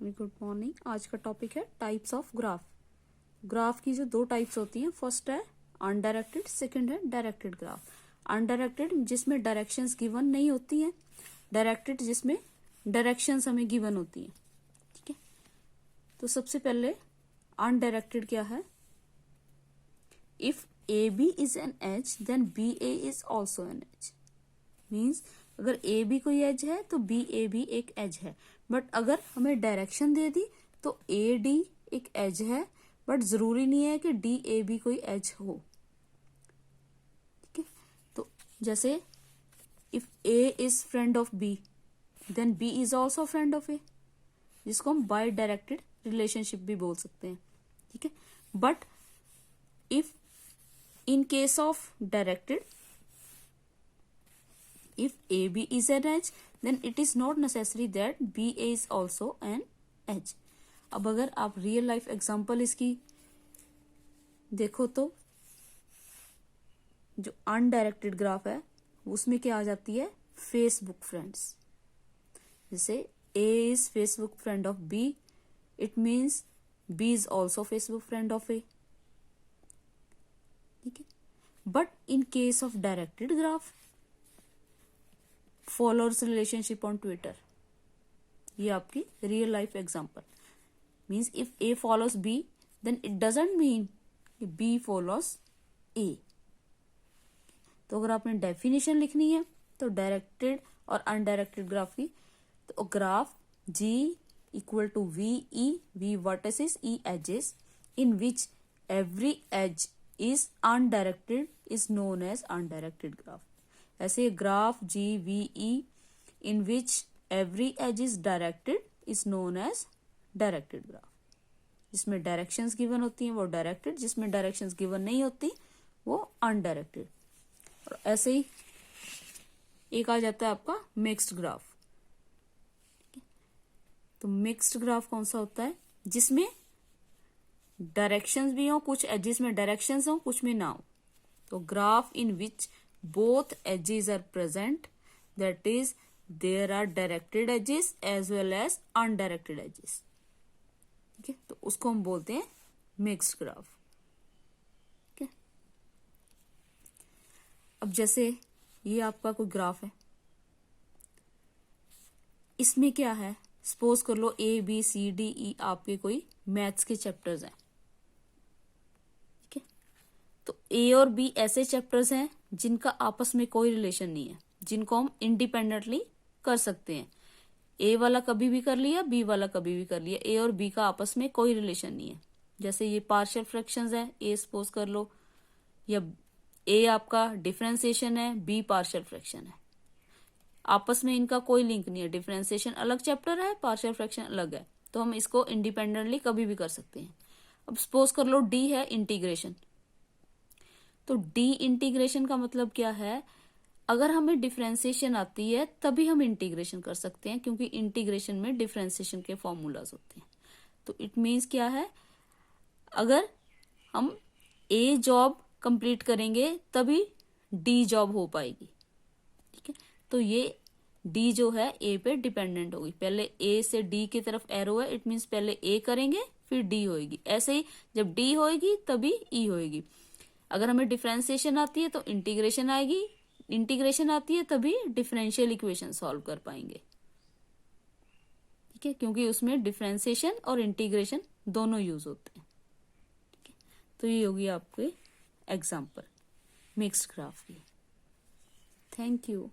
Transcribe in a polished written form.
Good morning. आज का topic है टाइप्स ऑफ ग्राफ। ग्राफ की जो दो टाइप्स होती हैं, फर्स्ट है अनडायरेक्टेड, सेकंड है डायरेक्टेड ग्राफ। अनडायरेक्टेड जिसमें डायरेक्शंस गिवन नहीं होती हैं, डायरेक्टेड जिसमें डायरेक्शंस हमें गिवन होती हैं। ठीक है, तो सबसे पहले अनडायरेक्टेड क्या है? If A B is an edge then B A is also an edge. Means अगर ए बी कोई एज है तो बी ए भी एक एज है। बट अगर हमें डायरेक्शन दे दी तो ए डी एक एज है, बट जरूरी नहीं है कि डी ए बी कोई एज हो। ठीक है, तो जैसे if A is friend of B then B is also friend of A, जिसको हम बाय डायरेक्टेड रिलेशनशिप भी बोल सकते हैं। ठीक है, but if in case of directed, if AB is an edge then it is not necessary that BA is also an edge। अब अगर आप रियल लाइफ एग्जांपल इसकी देखो तो जो अनडायरेक्टेड ग्राफ है उसमें क्या आ जाती है? Facebook friends. जैसे A is Facebook friend of B, it means B is also Facebook friend of A। ठीक है, but in case of directed graph, followers relationship on Twitter, ये आपकी real life example. Means if A follows B then it doesn't mean B follows A. तो अगर आपने definition लिखनी है तो डायरेक्टेड और अनडायरेक्टेड ग्राफ की, तो graph G equal to V E, V vertices, E edges, in which every edge is undirected is known as undirected graph। ऐसे graph G V E in which every edge is directed is known as directed graph। जिसमें directions given होती हैं वो directed, जिसमें directions given नहीं होती वो undirected. और ऐसे ही एक आ जाता है आपका मिक्स्ड ग्राफ। तो मिक्स्ड ग्राफ कौन सा होता है? जिसमें डायरेक्शंस भी हो, कुछ एजेस में डायरेक्शंस हो, कुछ में ना हो। तो graph in which both edges are present, that is there are directed edges as well as undirected edges. ठीक है, तो उसको हम बोलते हैं मिक्स्ड ग्राफ। ठीक है, अब जैसे ये आपका कोई ग्राफ है, इसमें क्या है? सपोज कर लो A B C D E आपके कोई मैथ्स के चैप्टर्स हैं। तो ए और बी ऐसे चैप्टर्स हैं जिनका आपस में कोई रिलेशन नहीं है, जिनको हम इंडिपेंडेंटली कर सकते हैं। ए वाला कभी भी कर लिया, बी वाला कभी भी कर लिया, ए और बी का आपस में कोई रिलेशन नहीं है। जैसे ये पार्शियल फ्रैक्शंस है, ए सपोज कर लो, या ए आपका डिफरेंशिएशन है, बी पार्शियल फ्रैक्शन है। आपस में इनका कोई लिंक नहीं है, डिफरेंशिएशन अलग चैप्टर है, पार्शियल फ्रैक्शन अलग है, तो हम इसको इंडिपेंडेंटली कभी भी कर सकते हैं। अब सपोज कर लो डी है इंटीग्रेशन। तो डी इंटीग्रेशन का मतलब क्या है? अगर हमें डिफरेंशिएशन आती है तभी हम इंटीग्रेशन कर सकते हैं, क्योंकि इंटीग्रेशन में डिफरेंशिएशन के फॉर्मूलाज होते हैं। तो इट मीन्स क्या है? अगर हम ए जॉब कंप्लीट करेंगे तभी डी जॉब हो पाएगी। ठीक है, तो ये डी जो है ए पे डिपेंडेंट होगी। पहले ए से डी की तरफ एरो है, इट मीन्स पहले ए करेंगे फिर डी होएगी। ऐसे ही जब डी होएगी तभी ई होएगी। अगर हमें डिफरेंशिएशन आती है तो इंटीग्रेशन आएगी, इंटीग्रेशन आती है तभी डिफरेंशियल इक्वेशन सॉल्व कर पाएंगे। ठीक है, क्योंकि उसमें डिफरेंशिएशन और इंटीग्रेशन दोनों यूज होते हैं। ठीक है, तो ये होगी आपके एग्जांपल मिक्स्ड ग्राफ की। Thank you.